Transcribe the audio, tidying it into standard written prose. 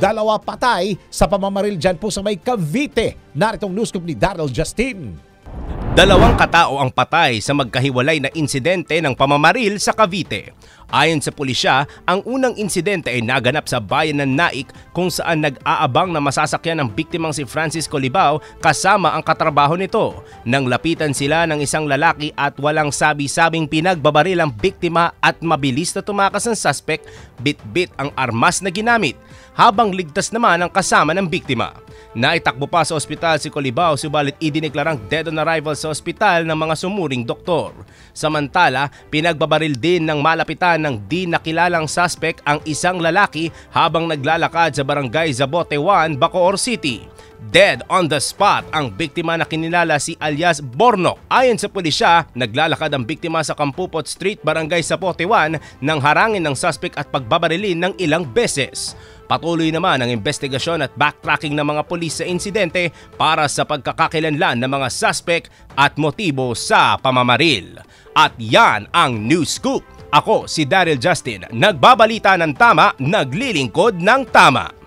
dalawa patay sa pamamaril dyan po sa may Cavite. Naritong news group ni Daryl Justin. Dalawang katao ang patay sa magkahiwalay na insidente ng pamamaril sa Cavite. Ayon sa pulisya, ang unang insidente ay naganap sa bayan ng Naik kung saan nag-aabang na masasakyan ng biktimang si Francisco Libao kasama ang katrabaho nito. Nang lapitan sila ng isang lalaki at walang sabi-sabing pinagbabaril ang biktima at mabilis na tumakas ang suspect, bit-bit ang armas na ginamit, habang ligtas naman ang kasama ng biktima. Naitakbo pa sa ospital si Colibao subalit idineklarang dead on arrival sa ospital ng mga sumuring doktor. Samantala, pinagbabaril din ng malapitan ng di nakilalang suspect ang isang lalaki habang naglalakad sa barangay Zabote 1, Bacoor City. Dead on the spot ang biktima na kinilala si alias Bornok. Ayon sa pulisya, naglalakad ang biktima sa Campupot Street, barangay Zabote 1 nang harangin ng suspect at pagbabarilin ng ilang beses. Patuloy naman ang investigasyon at backtracking ng mga pulis sa insidente para sa pagkakakilanlan ng mga suspect at motibo sa pamamaril. At yan ang News Scoop. Ako si Daryl Justin, nagbabalita ng tama, naglilingkod ng tama.